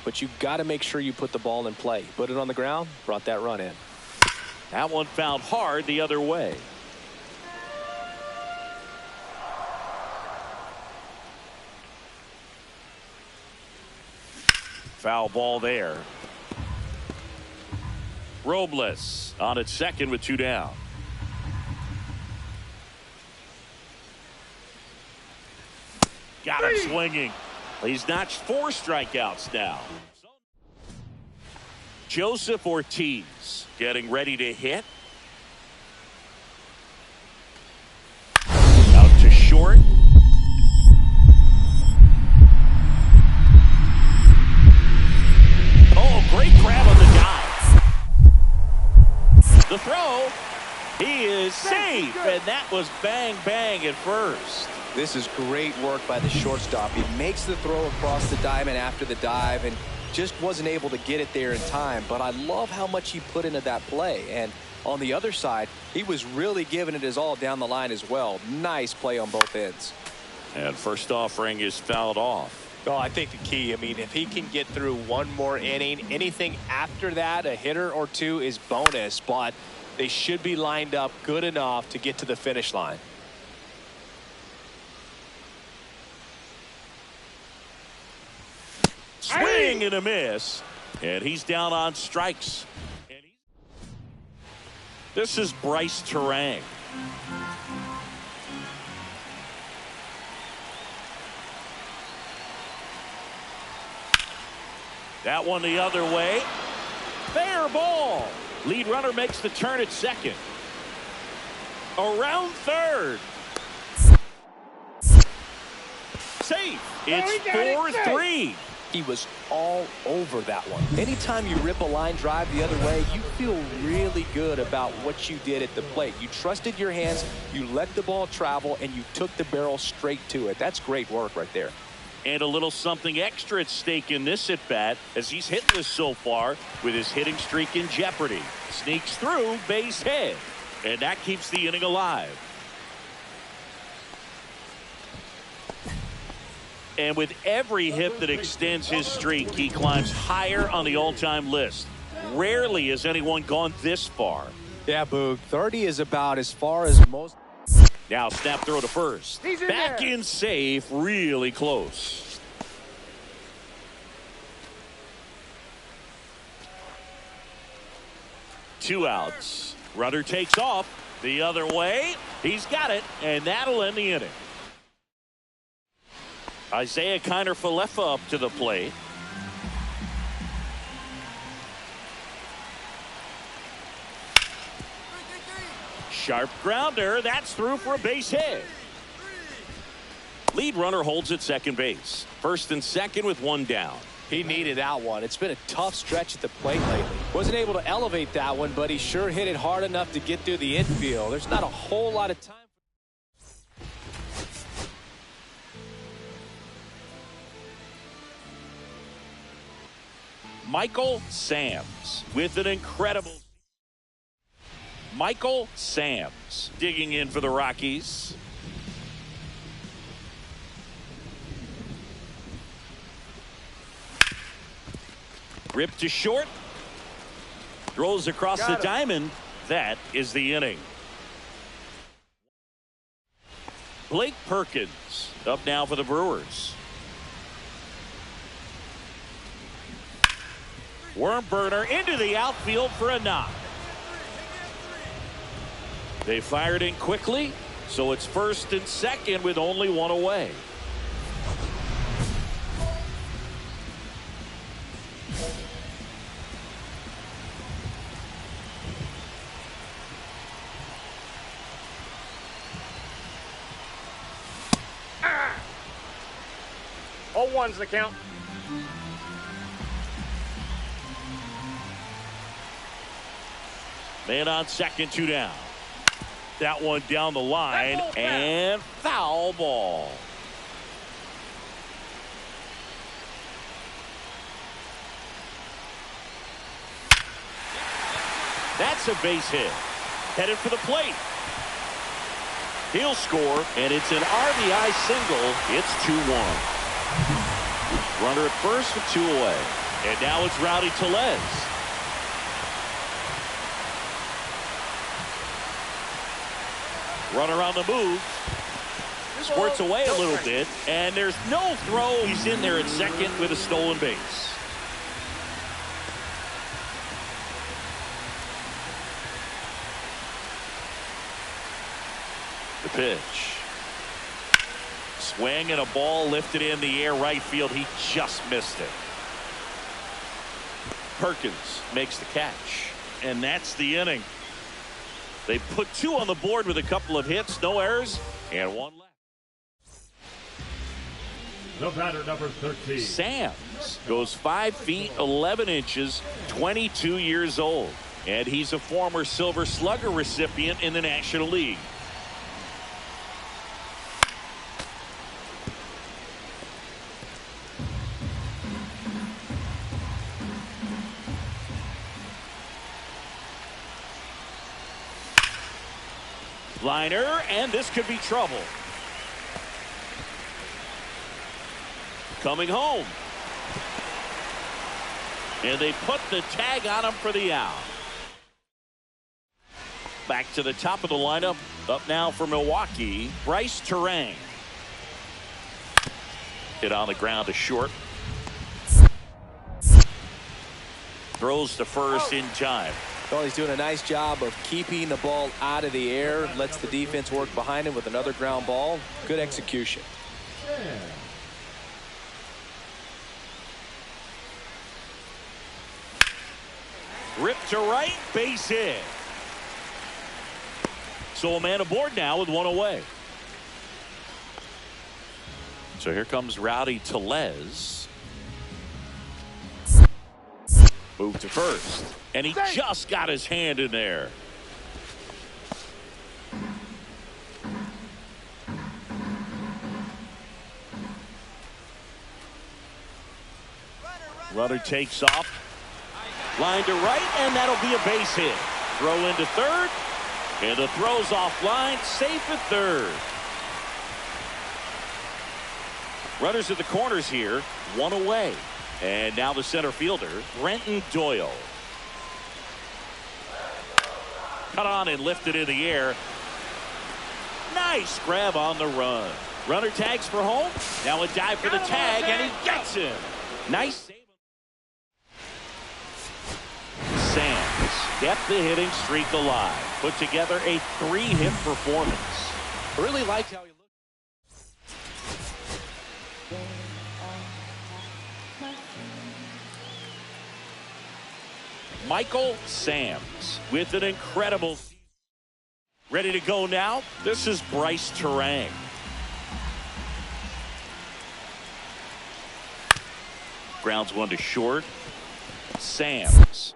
but you got to make sure you put the ball in play. Put it on the ground, brought that run in. That one fouled hard the other way. Foul ball there. Robles on at second with 2 down. Got him swinging. He's notched 4 strikeouts now. Joseph Ortiz getting ready to hit. Out to short. Oh, great grab on the dive. The throw. He is safe, and that was bang, bang at first. This is great work by the shortstop. He makes the throw across the diamond after the dive and just wasn't able to get it there in time. But I love how much he put into that play. And on the other side, he was really giving it his all down the line as well. Nice play on both ends. And first offering is fouled off. Oh, I think the key, I mean, if he can get through one more inning, anything after that, a hitter or two is bonus. But they should be lined up good enough to get to the finish line. Swing and a miss, and he's down on strikes. This is Bryce Terang. That one the other way. Fair ball. Lead runner makes the turn at second. Around third. Safe. It's 4-3. He was all over that one. Anytime you rip a line drive the other way, you feel really good about what you did at the plate. You trusted your hands, you let the ball travel, and you took the barrel straight to it. That's great work right there. And a little something extra at stake in this at-bat as he's hitless so far with his hitting streak in jeopardy. Sneaks through, base hit, and that keeps the inning alive. And with every hit that extends his streak, he climbs higher on the all-time list. Rarely has anyone gone this far. Yeah, Boog. 30 is about as far as most. Now snap throw to first. Back in safe, really close. Two outs. Runner takes off the other way. He's got it, and that'll end the inning. Isaiah Kiner-Falefa up to the plate. Sharp grounder. That's through for a base hit. Lead runner holds at second base. First and second with 1 down. He needed that one. It's been a tough stretch at the plate lately. Wasn't able to elevate that one, but he sure hit it hard enough to get through the infield. There's not a whole lot of time. Michael Sams with an incredible. Michael Sams digging in for the Rockies. Ripped to short. Throws across the diamond. That is the inning. Blake Perkins up now for the Brewers. Worm burner into the outfield for a knock. They fired in quickly, so it's first and second with only 1 away. Oh, 1's the count. Man on second, 2 down. That one down the line and foul ball. That's a base hit. Headed for the plate. He'll score, and it's an RBI single. It's 2-1. Runner at first with 2 away. And now it's Rowdy Tellez. Runner on the move. Squirts away a little bit, and there's no throw. He's in there at second with a stolen base. The pitch. Swing and a ball lifted in the air right field. He just missed it. Perkins makes the catch, and that's the inning. They put 2 on the board with a couple of hits, no errors, and 1 left. The batter, number 13. Samms goes 5 feet 11 inches, 22 years old, and he's a former Silver Slugger recipient in the National League. Liner, and this could be trouble. Coming home. And they put the tag on him for the out. Back to the top of the lineup. Up now for Milwaukee, Bryce Turang. Hit on the ground to short. Throws to first in time. Well, he's doing a nice job of keeping the ball out of the air. Lets the defense work behind him with another ground ball. Good execution. Ripped to right, base hit. So a man aboard now with 1 away. So here comes Rowdy Tellez. Move to first. And he just got his hand in there. Runner takes off. Line to right, and that'll be a base hit. Throw into third. And the throw's offline. Safe at third. Runners at the corners here. 1 away. And now the center fielder, Brenton Doyle. Cut on and lifted in the air. Nice grab on the run. Runner tags for home. Now a dive for the tag, and he gets him. Nice save. Samms kept the hitting streak alive. Put together a 3-hit performance. I really liked how he looked. Michael Samms with an incredible season. Ready to go now? This is Bryce Turang. Grounds 1 to short. Samms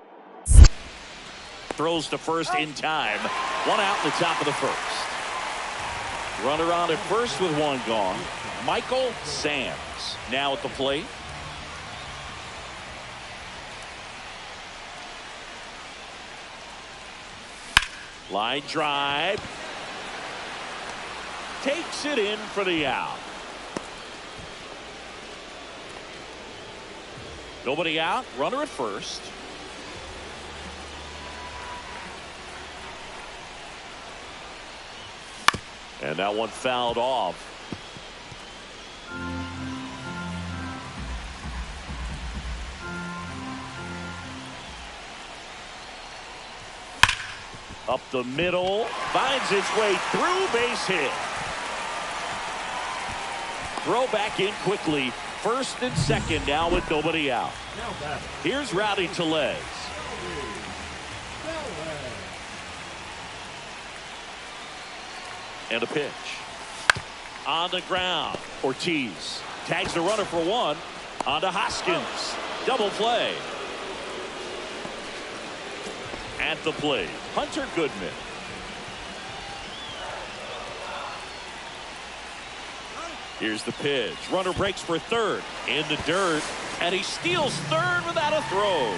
throws to first in time. 1 out in the top of the first. Runner on at first with 1 gone. Michael Samms now at the plate. Line drive. Takes it in for the out. Nobody out. Runner at first. And that one fouled off. Up the middle, finds its way through, base hit. Throw back in quickly. First and second now with nobody out. Here's Rowdy Tellez. And a pitch. On the ground. Ortiz tags the runner for 1. On to Hoskins. Double play. At the plate, Hunter Goodman. Here's the pitch. Runner breaks for third in the dirt, and he steals third without a throw.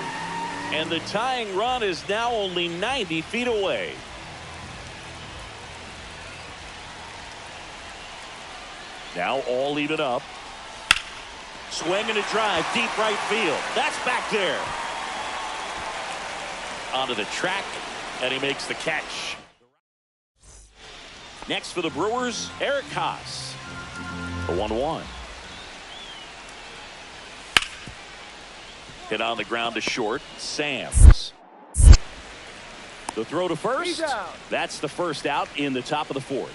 And the tying run is now only 90 feet away. Now all even up. Swing and a drive, deep right field. That's back there. Onto the track, and he makes the catch. Next for the Brewers, Eric Haas. The 1-1. Hit on the ground to short. Sams. The throw to first. That's the first out in the top of the fourth.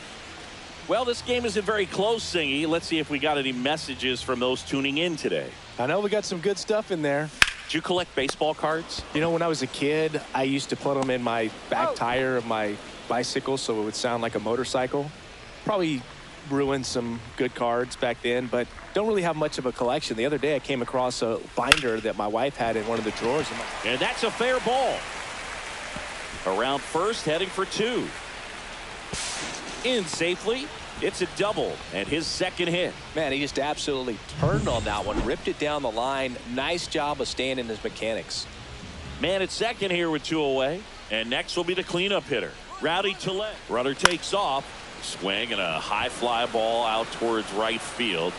Well, this game isn't very close, Singy. Let's see if we got any messages from those tuning in today. I know we got some good stuff in there. Did you collect baseball cards? You know, when I was a kid, I used to put them in my back tire of my bicycle so it would sound like a motorcycle. Probably ruined some good cards back then, but don't really have much of a collection. The other day I came across a binder that my wife had in one of the drawers. And that's a fair ball. Around first, heading for two. In safely. It's a double and his second hit. Man, he just absolutely turned on that one, ripped it down the line. Nice job of staying in his mechanics. Man at second here with two away. And next will be the cleanup hitter, Rowdy Tellez. Runner takes off. Swing and a high fly ball out towards right field.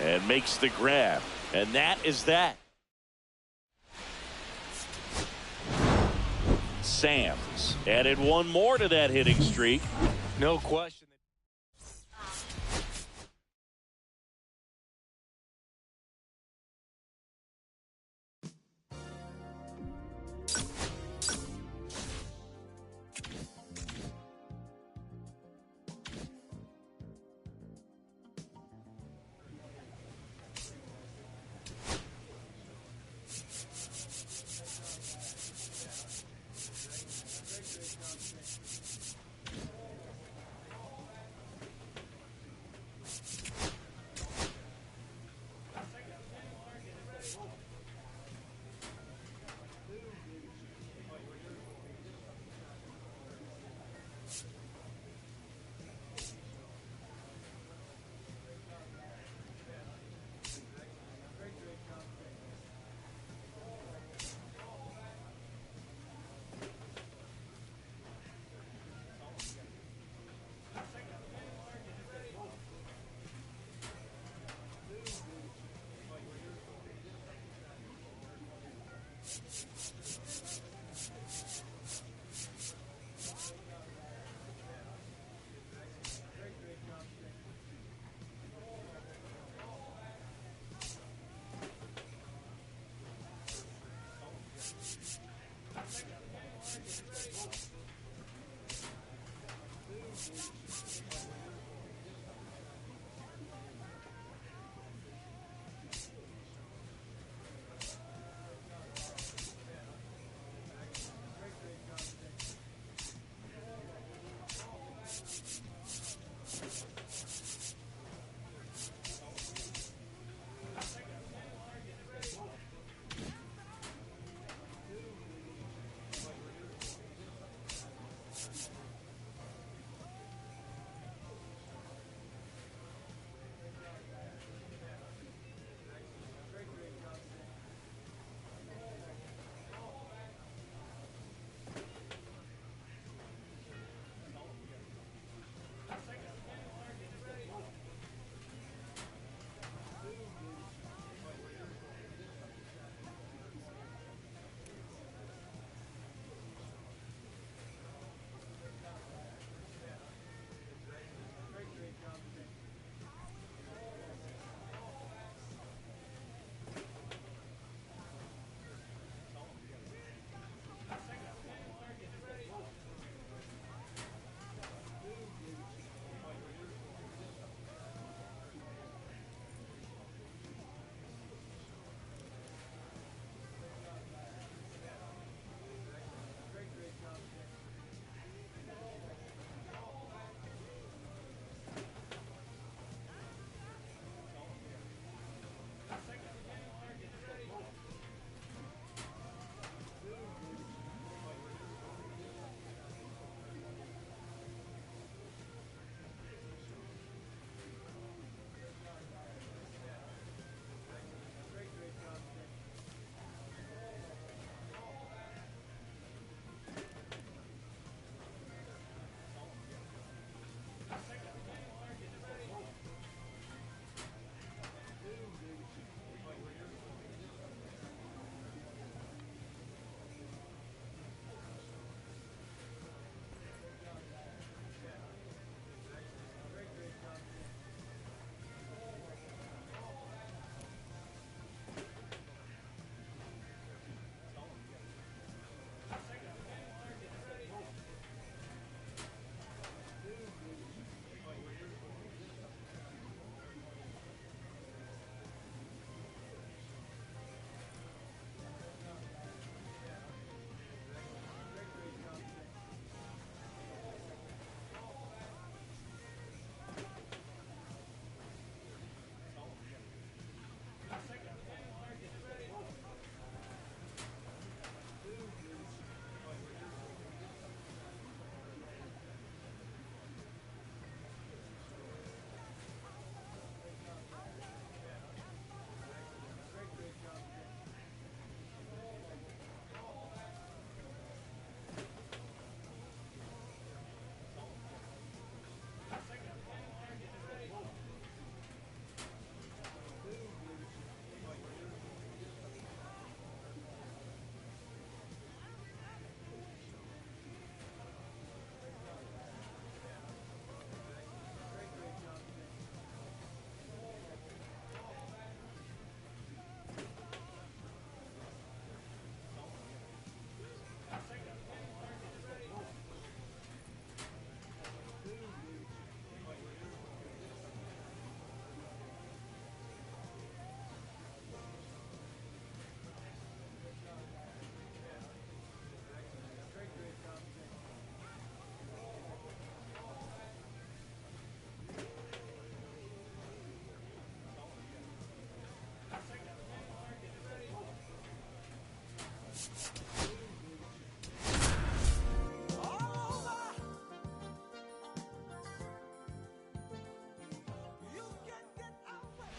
And makes the grab. And that is that. Sams added one more to that hitting streak. No question.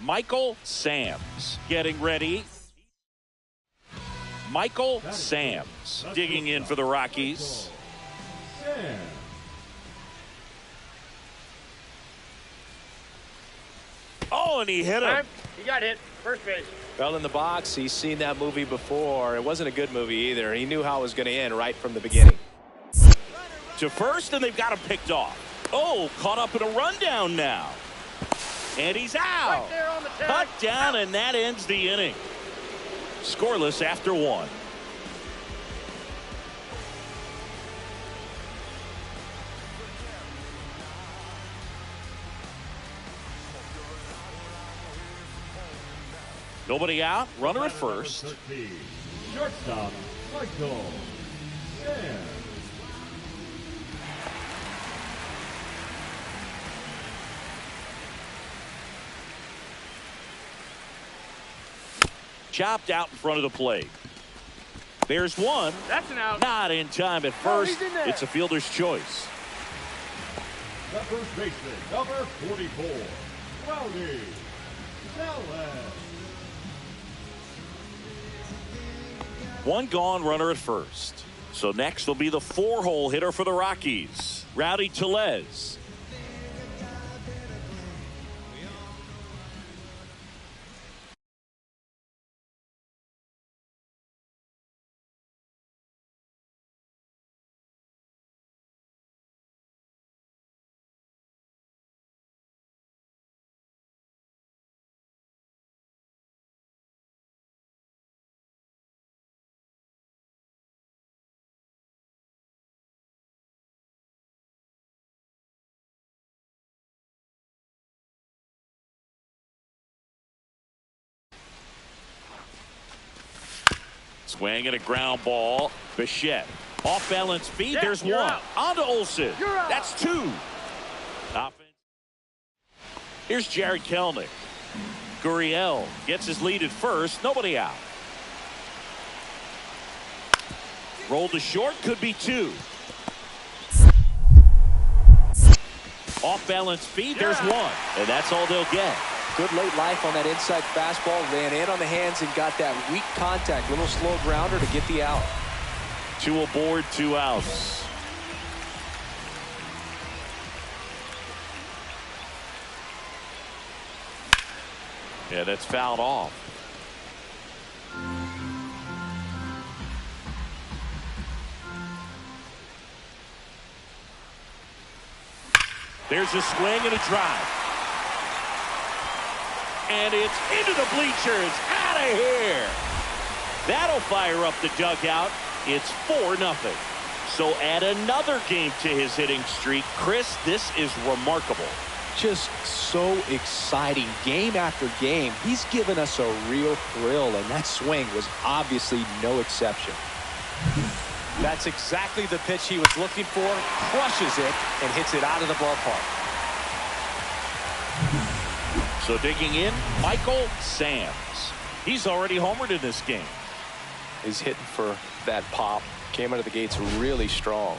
Michael Samms getting ready. Michael Samms digging in for the Rockies. Oh, and he hit him. He got hit. First base. Well, in the box, he's seen that movie before. It wasn't a good movie either. He knew how it was going to end right from the beginning. To first, and they've got him picked off. Oh, caught up in a rundown now. And he's out. Right there on the tag. Cut down, and that ends the inning. Scoreless after one. Nobody out. Runner at first. 13. Shortstop, Michael Samms. Chopped out in front of the plate. There's one. That's an out. Not in time at first. he's in there. It's a fielder's choice. The first baseman, number 44, Rowdy Tellez. One gone, runner at first. So next will be the 4-hole hitter for the Rockies, Rowdy Tellez. Swing and a ground ball. Bichette. Off balance feet. Yeah, There's you're one. out. On to Olsen. You're out. That's two. Offense. Here's Jared Kelnick. Gurriel gets his lead at first. Nobody out. Rolled to short. Could be two. Off balance feet. There's one. And that's all they'll get. Good late life on that inside fastball. Ran in on the hands and got that weak contact. Little slow grounder to get the out. 2 aboard, 2 outs. Yeah, that's fouled off. There's a swing and a drive. And it's into the bleachers. Out of here. That'll fire up the dugout. It's 4-0. So add another game to his hitting streak. Chris, this is remarkable. Just so exciting. Game after game, he's given us a real thrill, and that swing was obviously no exception. That's exactly the pitch he was looking for. Crushes it and hits it out of the ballpark. So digging in, Michael Samms. He's already homered in this game. He's hitting for that pop. Came out of the gates really strong.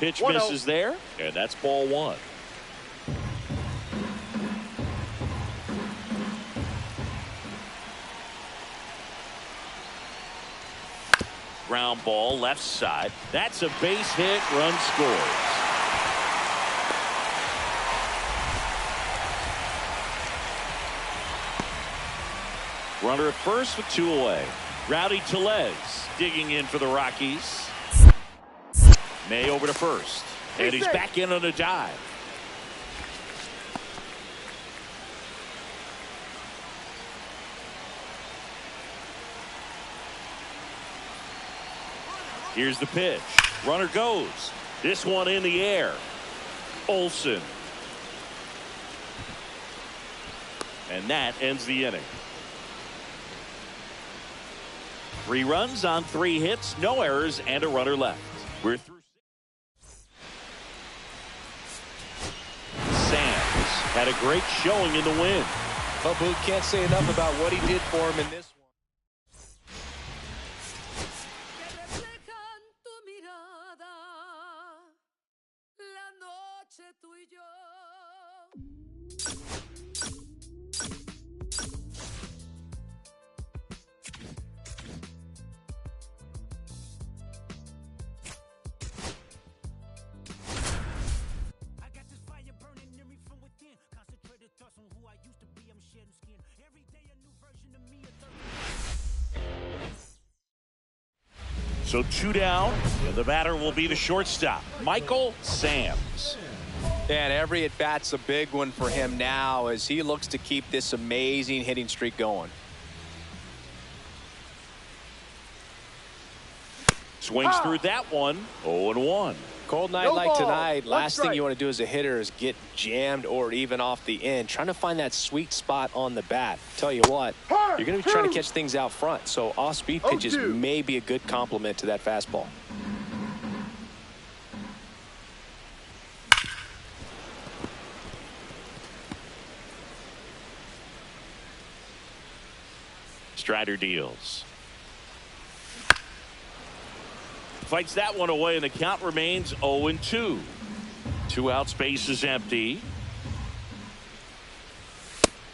Pitch 1-0. misses there, and that's ball one. Ground ball left side. That's a base hit. Run scores. Runner at first with 2 away. Rowdy Tellez digging in for the Rockies. May over to first. And he's back in on a dive. Here's the pitch. Runner goes. This one in the air. Olson. And that ends the inning. 3 runs on 3 hits, no errors, and a runner left. We're through. Samms had a great showing in the win. Well, Boog can't say enough about what he did for him in this one. So 2 down, and the batter will be the shortstop, Michael Samms. And every at-bat's a big one for him now as he looks to keep this amazing hitting streak going. Swings through that one, 0-1. Cold night like tonight, last thing you want to do as a hitter is get jammed or even off the end. Trying to find that sweet spot on the bat. Tell you what, you're going to be trying to catch things out front. So off-speed pitches may be a good complement to that fastball. Strider deals. Fights that one away, and the count remains 0-2. 2 outs, base is empty.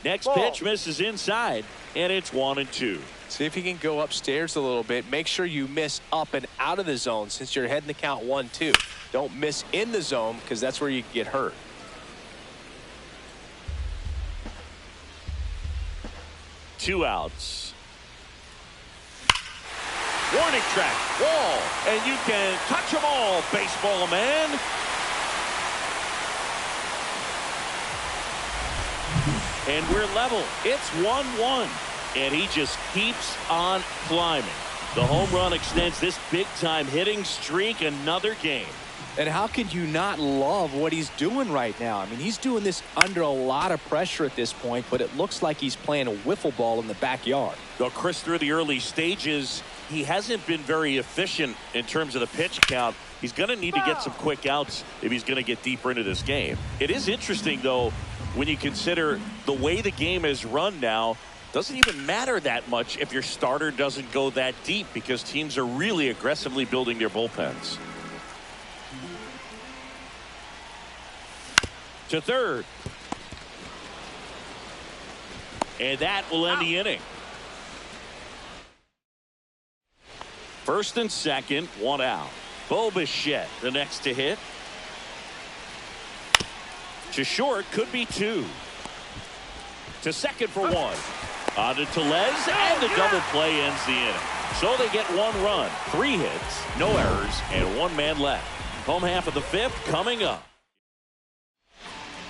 Next pitch misses inside, and it's 1-2. See if you can go upstairs a little bit. Make sure you miss up and out of the zone since you're heading the count 1-2. Don't miss in the zone because that's where you get hurt. Two outs. Warning track, wall, and you can touch them all, baseball man. And we're level. It's 1-1, and he just keeps on climbing. The home run extends this big-time hitting streak another game. And how could you not love what he's doing right now? I mean, he's doing this under a lot of pressure at this point, but it looks like he's playing a wiffle ball in the backyard. Though Chris, through the early stages, he hasn't been very efficient in terms of the pitch count. He's going to need to get some quick outs if he's going to get deeper into this game. It is interesting, though, when you consider the way the game is run now. Doesn't even matter that much if your starter doesn't go that deep because teams are really aggressively building their bullpens. To third. And that will end the inning. First and second, 1 out. Bo Bichette, the next to hit. To short, could be 2. To second for 1. On to Tellez, and the double play ends the inning. So they get 1 run, 3 hits, no errors, and 1 man left. Home half of the 5th coming up.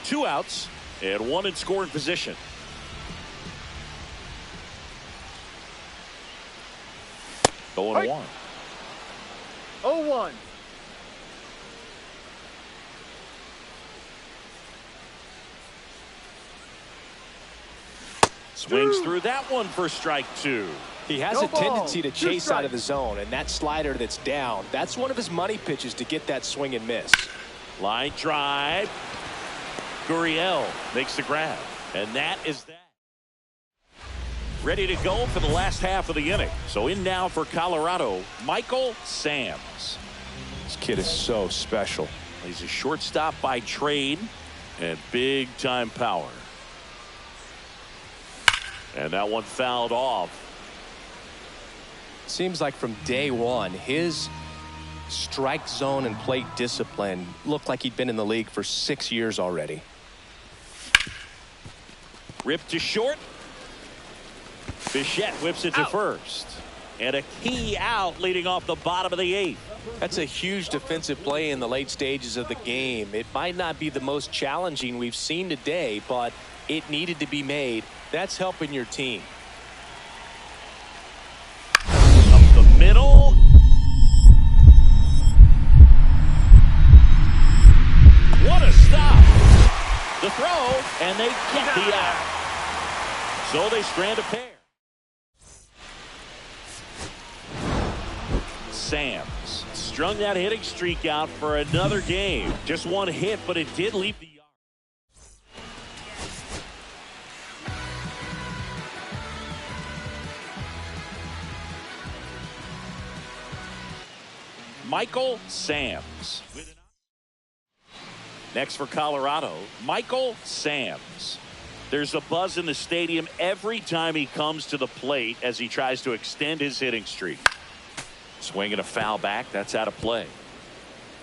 2 outs and 1 in scoring position. Going 1. 0-1. Swings through that one for strike 2. He has a tendency to chase out of the zone, and that slider that's down, that's one of his money pitches to get that swing and miss. Line drive. Gurriel makes the grab, and that is that. Ready to go for the last half of the inning. So in now for Colorado, Michael Samms. This kid is so special. He's a shortstop by trade and big time power. And that one fouled off. Seems like from day one, his strike zone and plate discipline looked like he'd been in the league for 6 years already. Ripped to short. Bichette whips it to first. And a key out leading off the bottom of the 8th. That's a huge defensive play in the late stages of the game. It might not be the most challenging we've seen today, but it needed to be made. That's helping your team. Up the middle. What a stop. The throw, and they get the out. So they strand a pair. Sams strung that hitting streak out for another game. Just one hit, but it did leave the yard. Michael Sams. Next for Colorado, Michael Sams. There's a buzz in the stadium every time he comes to the plate as he tries to extend his hitting streak. Swinging a foul back. That's out of play.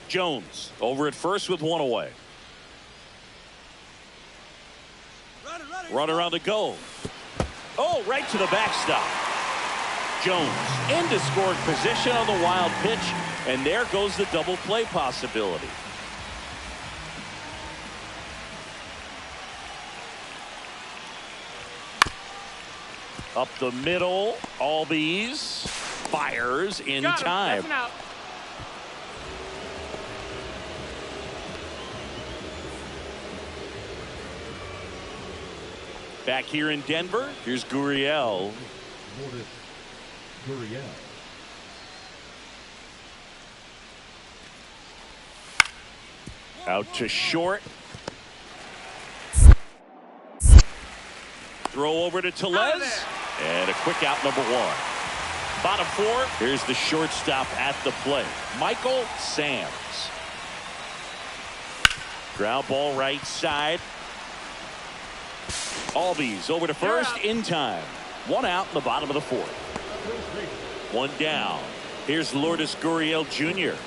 Jones over at first with one away. Runner on the go. Oh, right to the backstop. Jones into scoring position on the wild pitch. And there goes the double play possibility. Up the middle. Albies fires in time. Back here in Denver, here's Gurriel. Out to short. Throw over to Tellez. And a quick out, number 1. Bottom 4. Here's the shortstop at the plate, Michael Sams. Ground ball right side. Albies over to first in time. One out in the bottom of the 4th. One down. Here's Lourdes Gurriel Jr.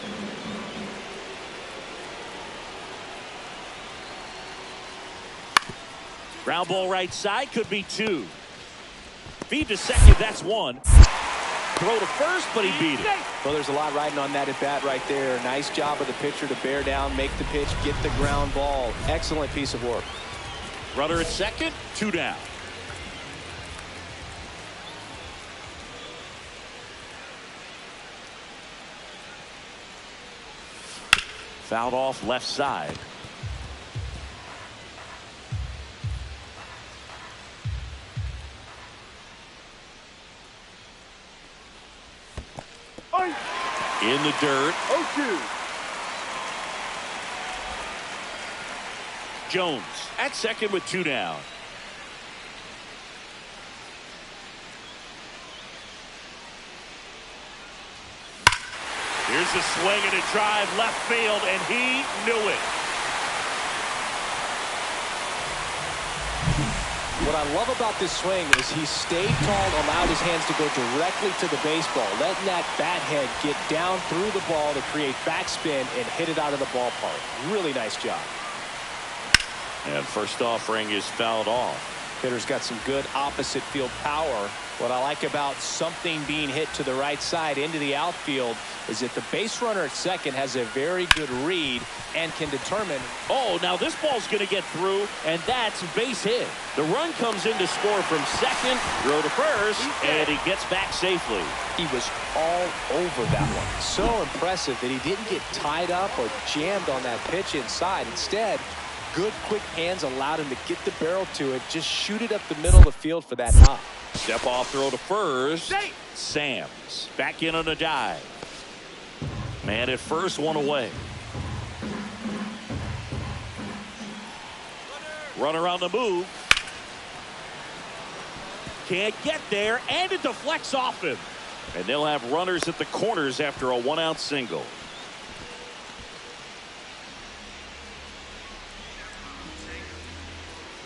Ground ball right side, could be 2. Feed to second, that's 1. Throw to first, but he beat it. Well, there's a lot riding on that at bat right there. Nice job of the pitcher to bear down, make the pitch, get the ground ball. Excellent piece of work. Runner at second, 2 down. Fouled off left side. In the dirt. 0-2. Jones at second with 2 down. Here's a swing and a drive left field, and he knew it. What I love about this swing is he stayed tall, allowed his hands to go directly to the baseball, letting that bat head get down through the ball to create backspin and hit it out of the ballpark. Really nice job. And first offering is fouled off. Hitter's got some good opposite field power. What I like about something being hit to the right side into the outfield is that the base runner at second has a very good read and can determine. Oh, now this ball's going to get through, and that's base hit. The run comes in to score from second, throw to first, and he gets back safely. He was all over that one. So impressive that he didn't get tied up or jammed on that pitch inside. Instead, good quick hands allowed him to get the barrel to it, just shoot it up the middle of the field for that knock. Step off throw to first. Sams back in on a dive. Man at first, one away. Runner on the move. Can't get there, and it deflects off him. And they'll have runners at the corners after a 1-out single.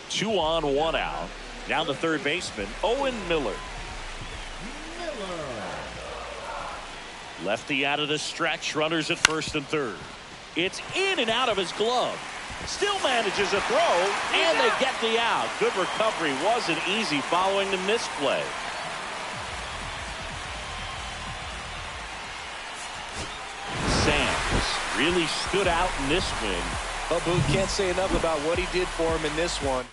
Two on, 1 out. Down the third baseman, Owen Miller. Lefty out of the stretch, runners at first and third. It's in and out of his glove. Still manages a throw, and they get the out. Good recovery, wasn't easy following the misplay. really stood out in this win. Well, Booth can't say enough about what he did for him in this one.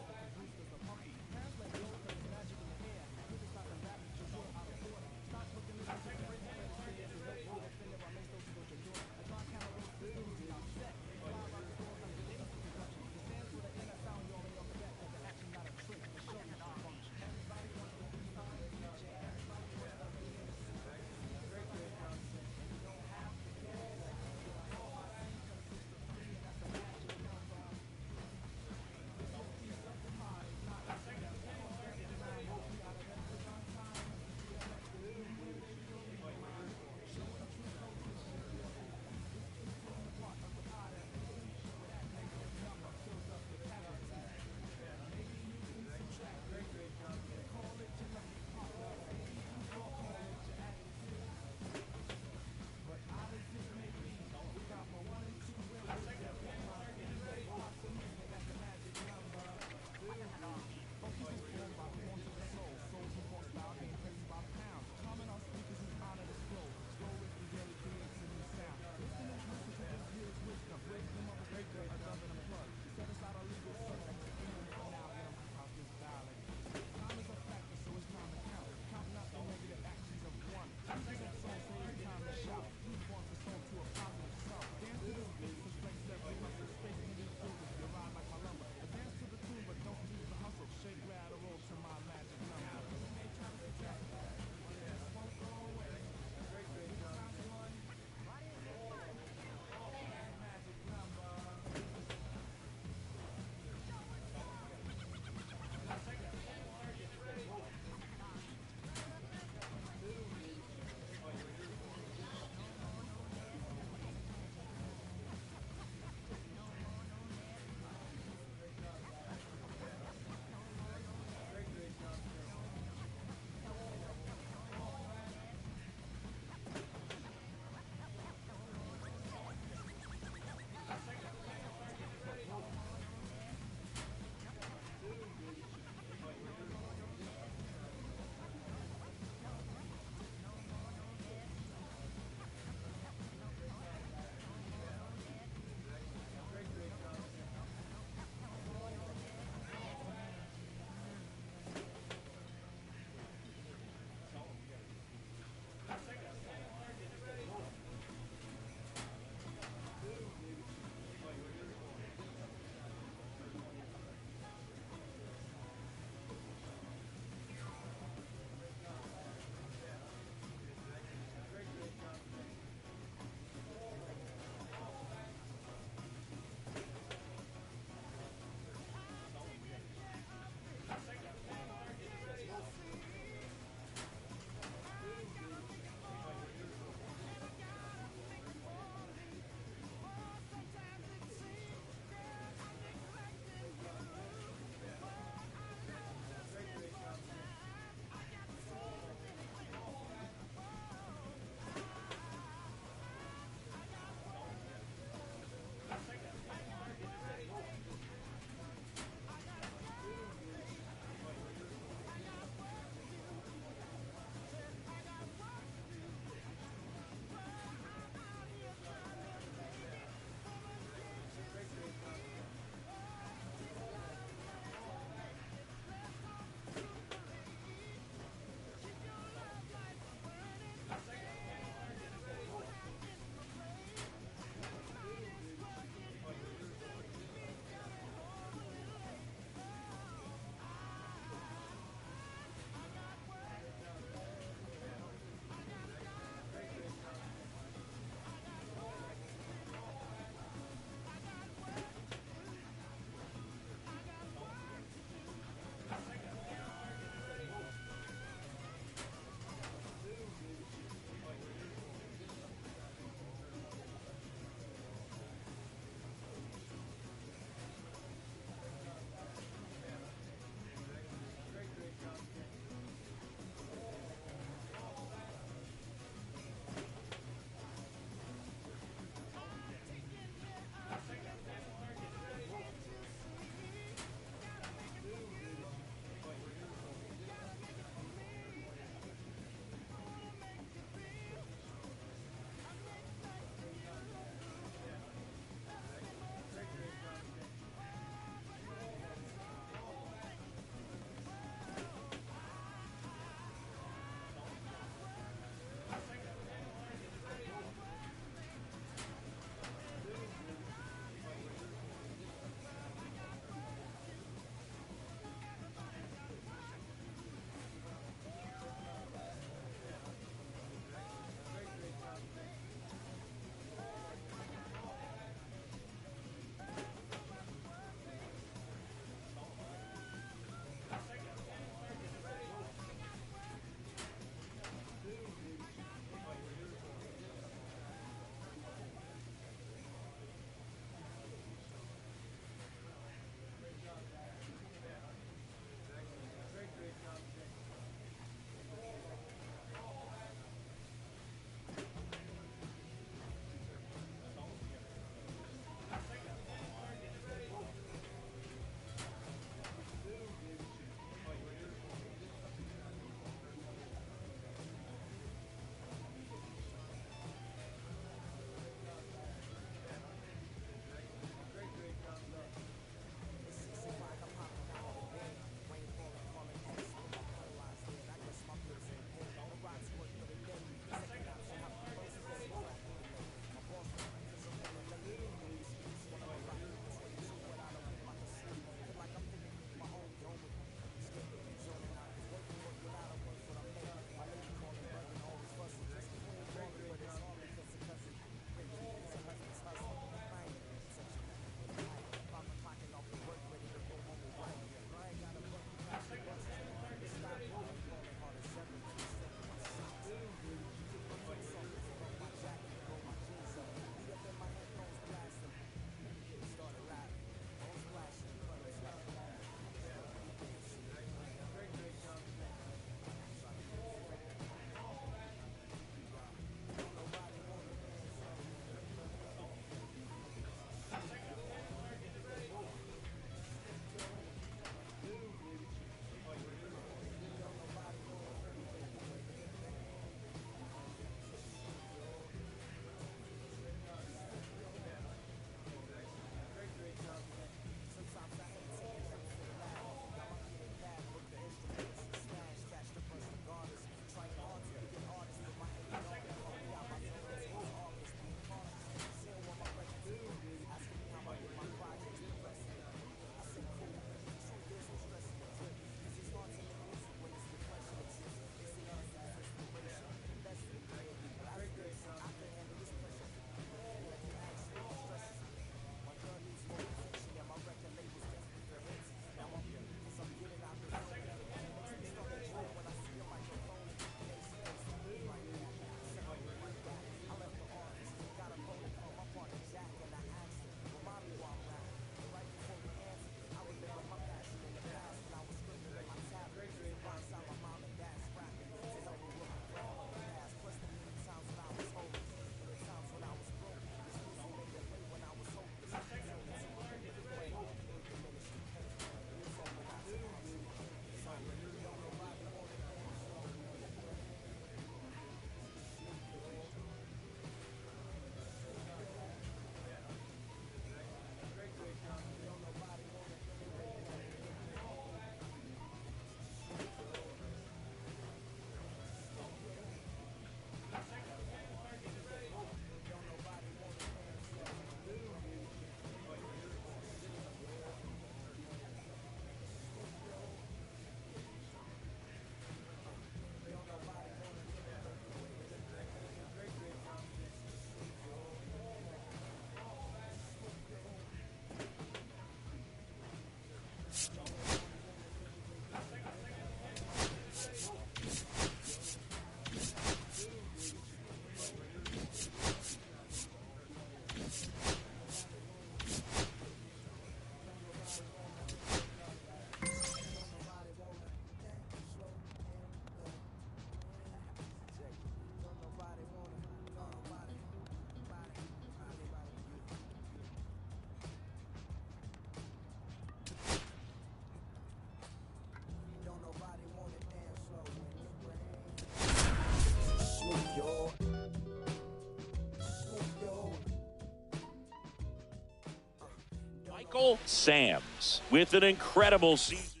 Michael Samms with an incredible season.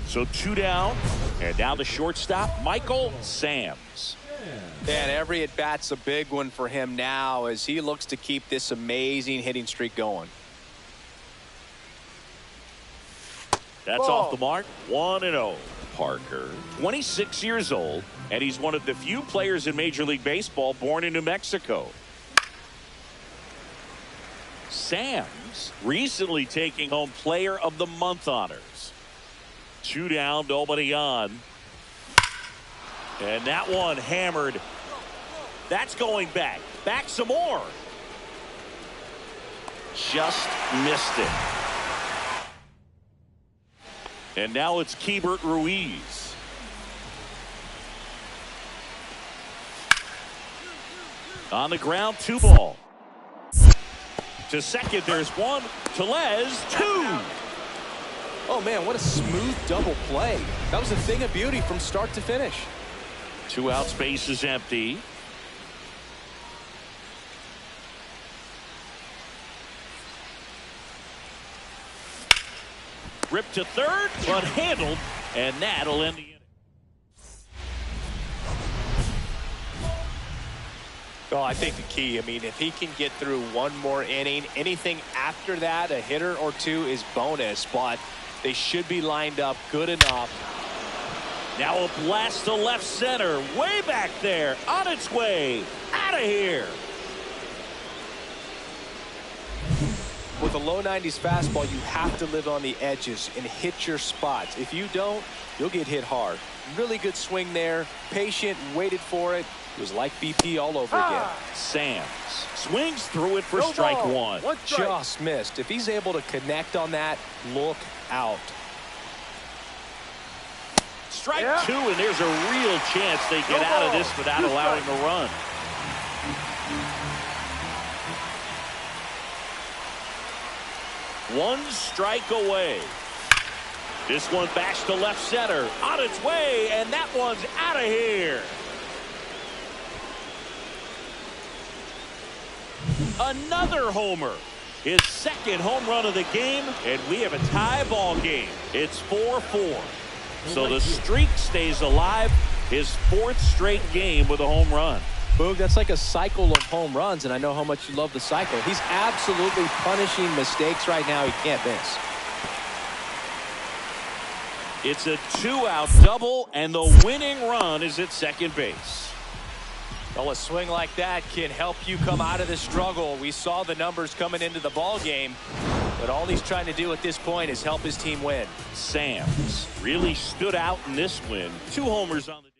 So 2 down, and now the shortstop, Michael Samms. And every at-bat's a big one for him now as he looks to keep this amazing hitting streak going. That's off the mark. 1-0. Parker, 26 years old, and he's one of the few players in Major League Baseball born in New Mexico. Samms recently taking home Player of the Month honors. 2 down, nobody on. And that one hammered. That's going back. Back some more. Just missed it. And now it's Keibert Ruiz. On the ground, 2 ball. To second, there's 1. Tellez, 2. Oh, man, what a smooth double play. That was a thing of beauty from start to finish. 2 out, space is empty. Ripped to third, but handled, and that'll end the inning. Well, I think the key, if he can get through one more inning, anything after that, a hitter or 2 is bonus, but they should be lined up good enough. Now a blast to left center, way back there, on its way, out of here. With a low 90s fastball, you have to live on the edges and hit your spots. If you don't, you'll get hit hard. Really good swing there, patient, waited for it. It was like BP all over again. Samms swings through it for strike 1. Just missed. If he's able to connect on that, look out. Strike 2, and there's a real chance they get out of this without allowing a run. One strike away. This one backs to left center, on its way, and that one's out of here. Another homer. His second home run of the game, and we have a tie ball game. It's 4-4. So the streak stays alive. His 4th straight game with a home run. Boog, that's like a cycle of home runs, and I know how much you love the cycle. He's absolutely punishing mistakes right now he can't miss. It's a 2-out double, and the winning run is at second base. Well, a swing like that can help you come out of the struggle. We saw the numbers coming into the ball game, but all he's trying to do at this point is help his team win. Samms really stood out in this win. 2 homers on the day.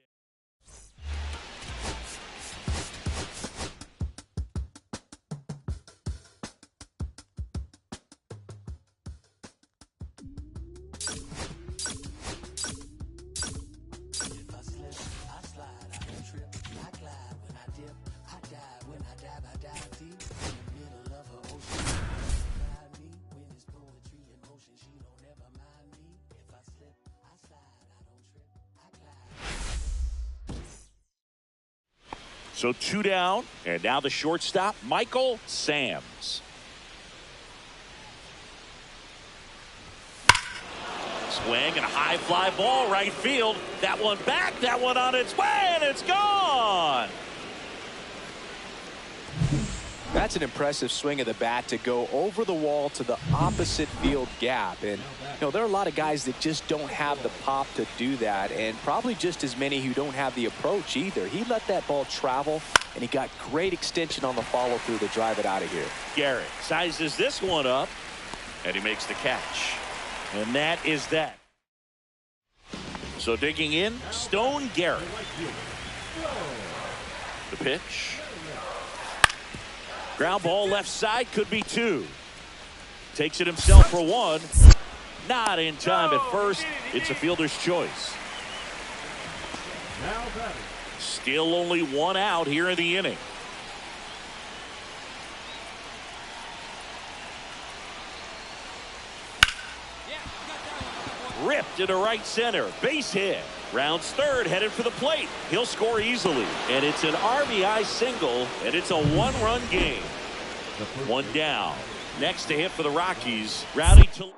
So 2 down, and now the shortstop, Michael Samms. Swing and a high fly ball right field. That one back, that one on its way, and it's gone. That's an impressive swing of the bat to go over the wall to the opposite field gap. And, there are a lot of guys that just don't have the pop to do that, and probably just as many who don't have the approach either. He let that ball travel, and he got great extension on the follow-through to drive it out of here. Garrett sizes this one up, and he makes the catch. And that is that. So digging in, Stone Garrett. The pitch. Ground ball left side, could be 2. Takes it himself for 1. Not in time at first. It's a fielder's choice. Still only 1 out here in the inning. Ripped into right center. Base hit. Rounds third, headed for the plate. He'll score easily. And it's an RBI single, and it's a 1-run game. 1 down. Next to hit for the Rockies, Rowdy Tellez.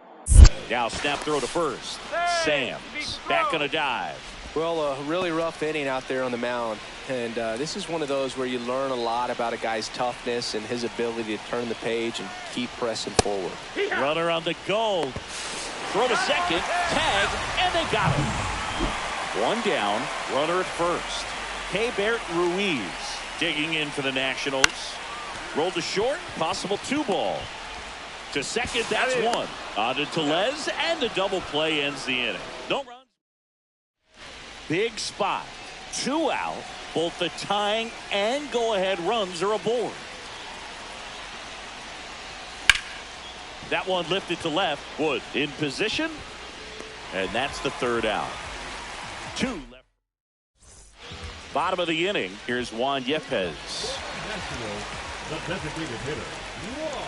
Now snap throw to first. Samms back on a dive. Well, a really rough inning out there on the mound. And this is one of those where you learn a lot about a guy's toughness and his ability to turn the page and keep pressing forward. Runner on the go. Throw to second. Tag. And they got him. One down. Runner at first. Keibert Ruiz digging in for the Nationals. Rolled to short. Possible 2-ball. To second. That's one. On to Tellez. And the double play ends the inning. No runs. Big spot. 2 out. Both the tying and go-ahead runs are aboard. That one lifted to left. Wood in position. And that's the 3rd out. 2 left. Bottom of the inning. Here's Juan Yepez. National, the designated hitter, Juan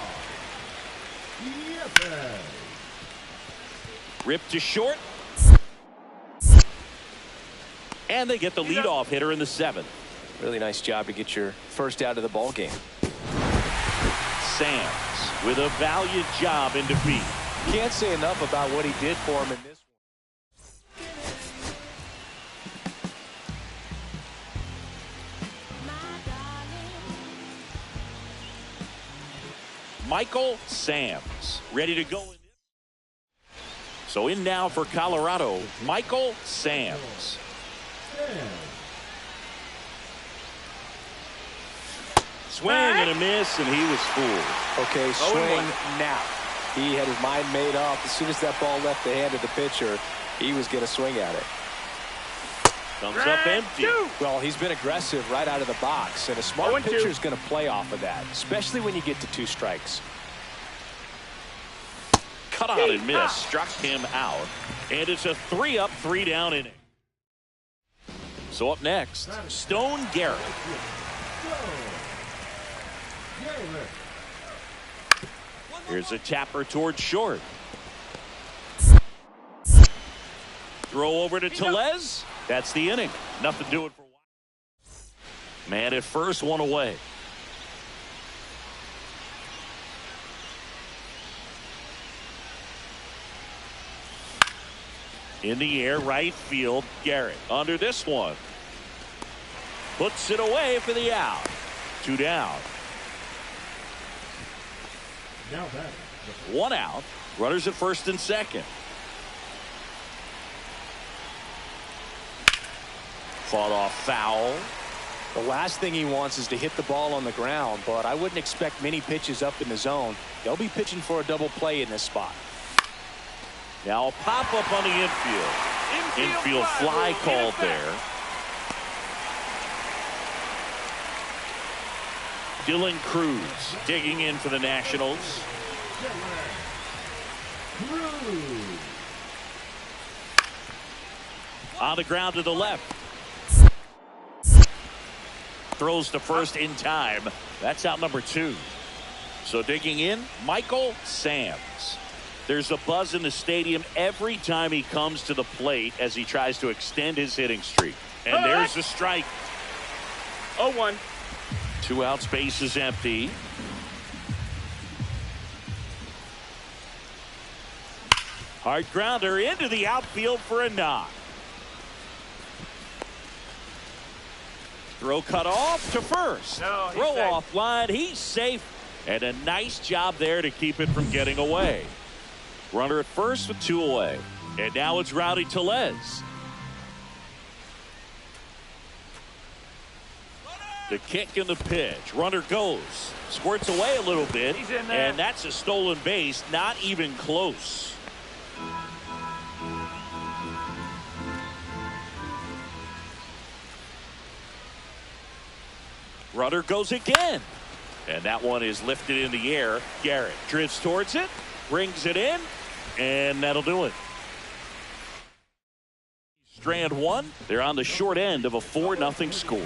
Yepez. Ripped to short. And they get the leadoff hitter in the 7th. Really nice job to get your first out of the ball game. Samms with a valiant job in defeat. Can't say enough about what he did for him in this one. Michael Samms ready to go. So in now for Colorado, Michael Samms. Swing and a miss, and he was fooled. Okay, swing now. He had his mind made up. As soon as that ball left the hand of the pitcher, he was going to swing at it. Comes up empty. Well, he's been aggressive right out of the box, and a smart pitcher is going to play off of that, especially when you get to 2 strikes. Cut out and miss, struck him out, and it's a 3-up, 3-down inning. So up next, Stone Garrett. Here's a tapper towards short. Throw over to Tellez. That's the inning. Nothing doing for White. Man at first, 1 away. In the air, right field, Garrett. Under this one. Puts it away for the out. 2 down. Now back. 1 out. Runners at first and second. Fought off foul. The last thing he wants is to hit the ball on the ground, but I wouldn't expect many pitches up in the zone. They'll be pitching for a double play in this spot. Now a pop-up on the infield. Infield fly called there. Dylan Cruz digging in for the Nationals. On the ground to the left. Throws to first in time. That's out number 2. So digging in, Michael Samms. There's a buzz in the stadium every time he comes to the plate as he tries to extend his hitting streak. And there's the strike. 0-1. 2 out, space is empty. Hard grounder into the outfield for a knock. Throw cut off to first. No, throw safe. off line. He's safe. And a nice job there to keep it from getting away. Runner at first with 2 away. And now it's Rowdy Tellez. The kick and the pitch. Runner goes. Squirts away a little bit. He's in there. And that's a stolen base. Not even close. Runner goes again. And that one is lifted in the air. Garrett drifts towards it. Brings it in. And that'll do it. Strand 1. They're on the short end of a 4-0 score.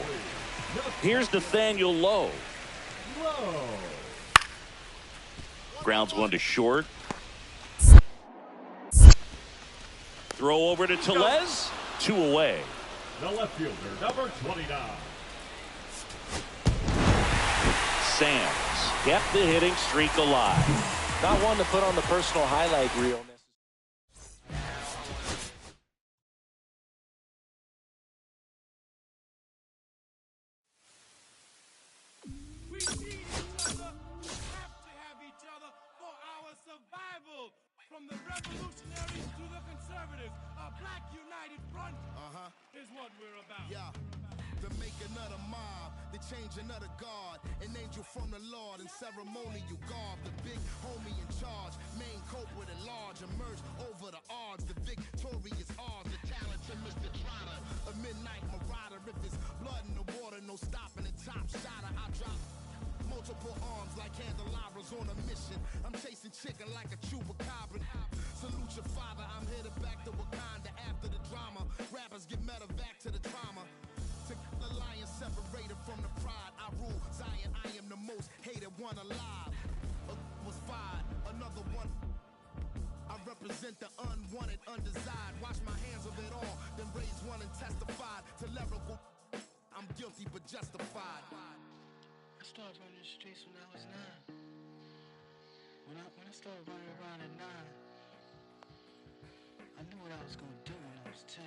Here's Nathaniel Lowe. Grounds 1 to short. Throw over to Tellez. 2 away. The left fielder, number 29. Samms kept the hitting streak alive. Not one to put on the personal highlight reel. We need each other. We have to have each other for our survival. From the revolutionaries to the conservatives, a black united front is what we're about. Yeah. The making of the mob, the changing of the guard, an angel from the Lord in ceremonial garb. The big homie in charge, main culprit at large, emerge over the odds. The victorious odds, the talented Mr. Trotter, a midnight marauder. If it's blood in the water, no stopping the top shotter. I drop multiple arms like candelabras on a mission. I'm chasing chicken like a chupacabra. Salute your father, I'm headed back to Wakanda after the drama. Rappers get medevac to the trauma. The lion separated from the pride. I rule Zion, I am the most hated one alive. Was fired, another one. I represent the unwanted, undesired. Wash my hands of it all, then raise one and testified to lyrical. I'm guilty but justified. I started running the streets when I was 9. When I started running around at 9, I knew what I was gonna do when I was 10.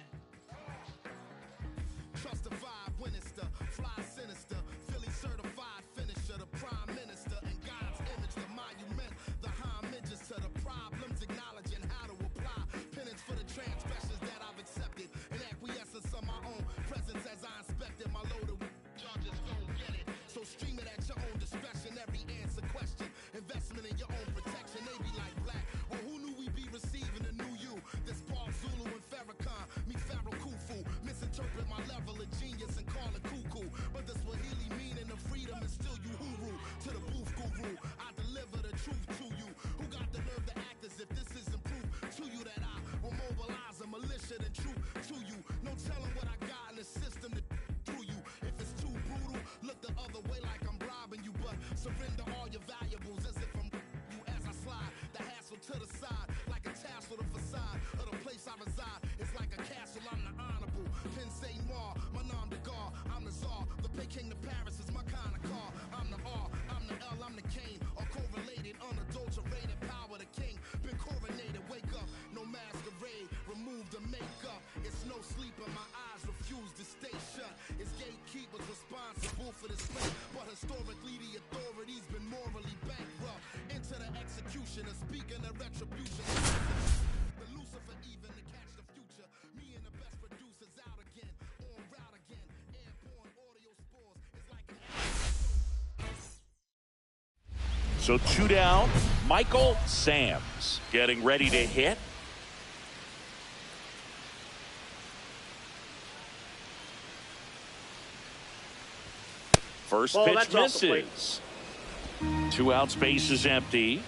Trust the vibe, Winnister, fly sinister, Philly certified finisher, the prime minister, and God's image, the monument, the homages to the problems, acknowledging how to apply penance for the transgressions that I've accepted, and acquiescence of my own presence as I inspected my loaded charges, don't get it. So stream it at your own discretion, every answer question, investment in your own protection. They be like black, well who knew we'd be receiving a new you? This Paul Zulu and Farrakhan, me Pharaoh Khufu, misinterpret my level of genius and call it cuckoo. But the Swahili meaning of freedom is still you hooroo. To the booth guru, I deliver the truth to you. Who got the nerve to act as if this isn't proof to you that I will mobilize a militia and troop to you? No telling what I got in the system to do you. If it's too brutal, look the other way like I'm robbing you. But surrender all your valuables as if I'm you as I slide. The hassle to the side like a tassel, the facade of the place I reside. It's like a castle, I'm the honorable. Pin Saint Noir, my nom de gar, I'm the czar. The Peking to Paris is my kind of car. I'm the R, I'm the L, I'm the Kane. All correlated, unadulterated power, the king. Been coronated, wake up, no masquerade. Remove the makeup, it's no sleep and my eyes refuse to stay shut. It's gatekeepers responsible for this place. But historically the authorities been morally bankrupt. Into the executioner, speaking of retribution. The Lucifer even to catch the future. Me and the best producers out again, on route again. Airborne audio spores is like an. So 2 down. Michael Samms getting ready to hit. First Ball, pitch that's off the plate. misses. 2 outs, base is empty.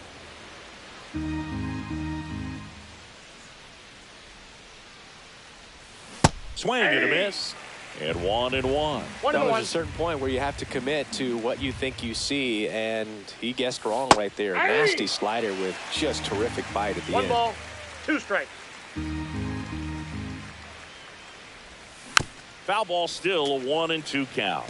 Swing and a miss. And 1-1. That was a certain point where you have to commit to what you think you see, and he guessed wrong right there. Nasty slider with just terrific bite at the end. 1 ball, 2 strikes. Foul ball, still a 1-2 count.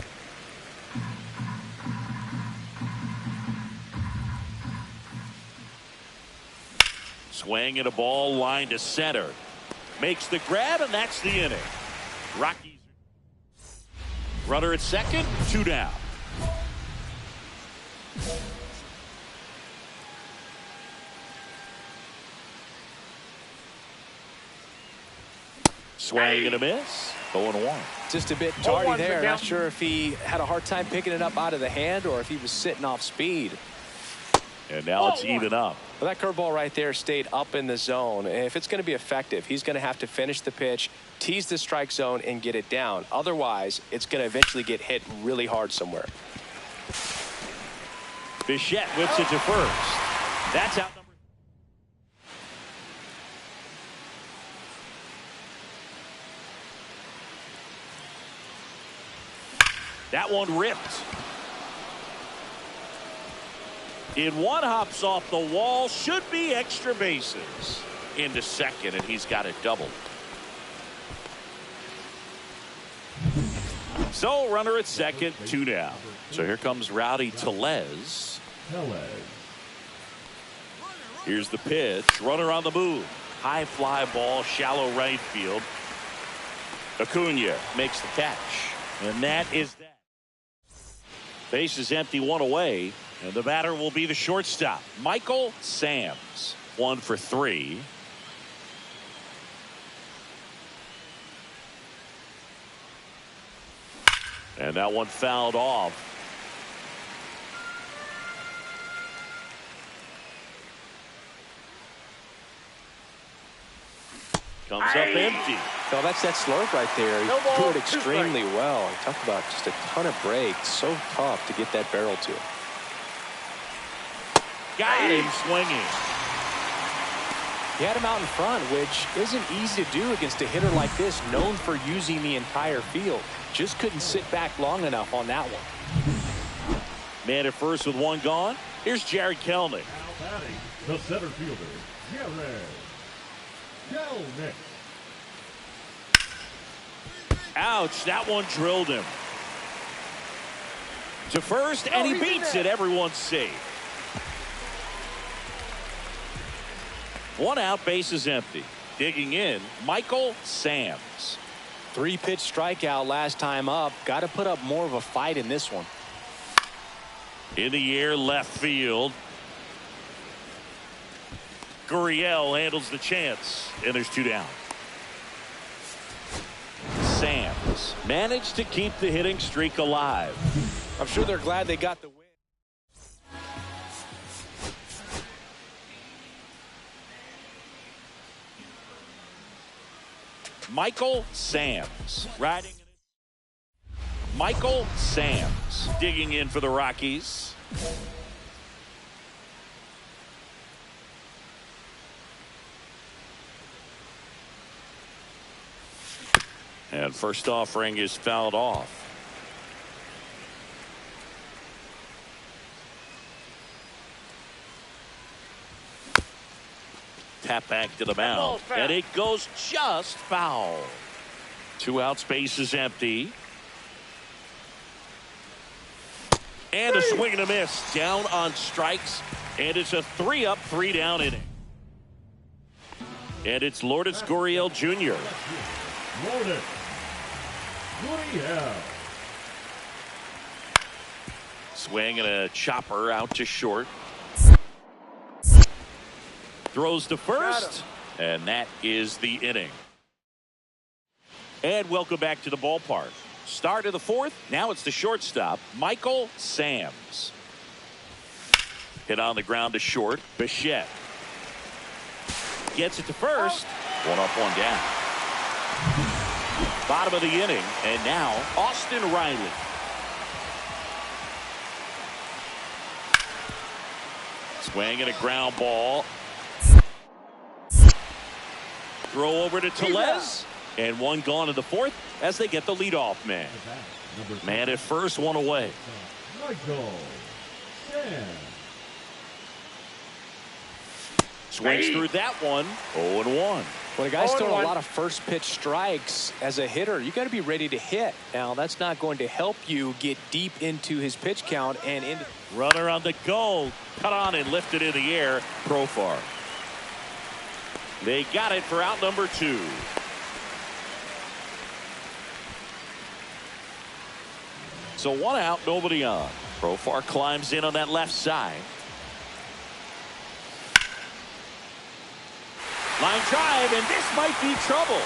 Swing and a ball line to center. Makes the grab, and that's the inning. Rockies. Runner at second, 2 down. Swing and a miss. 0-1. Just a bit tardy 0-1 there. down. Not sure if he had a hard time picking it up out of the hand or if he was sitting off speed. And now it's even up. Well, that curveball right there stayed up in the zone. And if it's going to be effective, he's going to have to finish the pitch, tease the strike zone, and get it down. Otherwise, it's going to eventually get hit really hard somewhere. Bichette whips it to first. That's out number. That one ripped. In one, hops off the wall, should be extra bases. Into second, and he's got it doubled. So runner at second, 2 down. So here comes Rowdy Tellez. Tellez. Here's the pitch. Runner on the move. High fly ball, shallow right field. Acuna makes the catch. And that is that. Base is empty, one away. And the batter will be the shortstop, Michael Sams. 1 for 3. And that one fouled off. Comes up empty. No, that's that slurve right there. He No ball, threw it 2 extremely well. Talk about just a ton of breaks. So tough to get that barrel to. Got him swinging. He had him out in front, which isn't easy to do against a hitter like this, known for using the entire field. Just couldn't sit back long enough on that one. Man at first with one gone. Here's Jared Kelnick. Now batting, the center fielder, Jared Kelnick. Ouch, that one drilled him. To first, and he beats it. Everyone's safe. 1 out, base is empty. Digging in, Michael Sams. 3-pitch strikeout last time up. Got to put up more of a fight in this one. In the air, left field. Gurriel handles the chance, and there's 2 down. Sams managed to keep the hitting streak alive. I'm sure they're glad they got the win. Michael Sams riding. Michael Sams digging in for the Rockies. And first offering is fouled off. Tap back to the mound, and it goes just foul. 2 outs, base is empty. And a swing and a miss. Down on strikes, and it's a 3-up, 3-down inning. And it's Lourdes Gurriel Jr. Lourdes Gurriel. Swing and a chopper out to short. Throws to first, and that is the inning. And welcome back to the ballpark. Start of the 4th. Now it's the shortstop, Michael Sams. Hit on the ground to short. Bichette gets it to first. 1 up, 1 down. Bottom of the inning, and now Austin Riley. Swing and a ground ball. Throw over to Tellez, and 1 gone in the 4th as they get the leadoff man. Man at first, 1 away. Michael Sams. Swings through that one. 0-1. When a guy's throwing a lot of first pitch strikes as a hitter, you got to be ready to hit. Now, that's not going to help you get deep into his pitch count and into. Runner on the go. Cut on and lifted in the air. Profar. They got it for out number 2. So 1 out, nobody on. Profar climbs in on that left side. Line drive, and this might be trouble.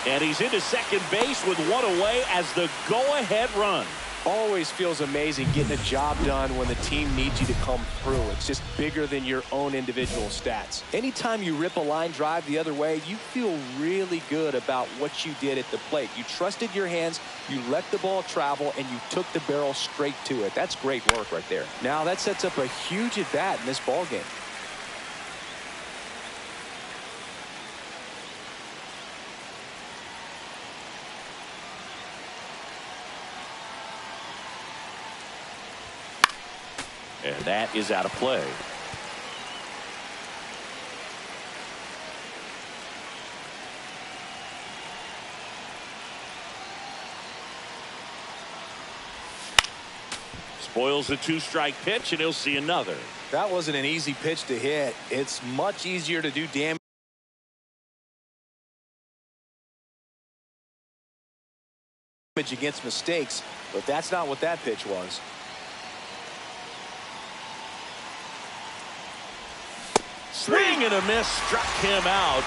And he's into second base with 1 away as the go-ahead run. Always feels amazing getting a job done when the team needs you to come through. It's just bigger than your own individual stats. Anytime you rip a line drive the other way, you feel really good about what you did at the plate. You trusted your hands, you let the ball travel, and you took the barrel straight to it. That's great work right there. Now that sets up a huge at-bat in this ball game. And that is out of play. Spoils a 2-strike pitch, and he'll see another. That wasn't an easy pitch to hit. It's much easier to do damage against mistakes, but that's not what that pitch was. Swing and a miss struck him out.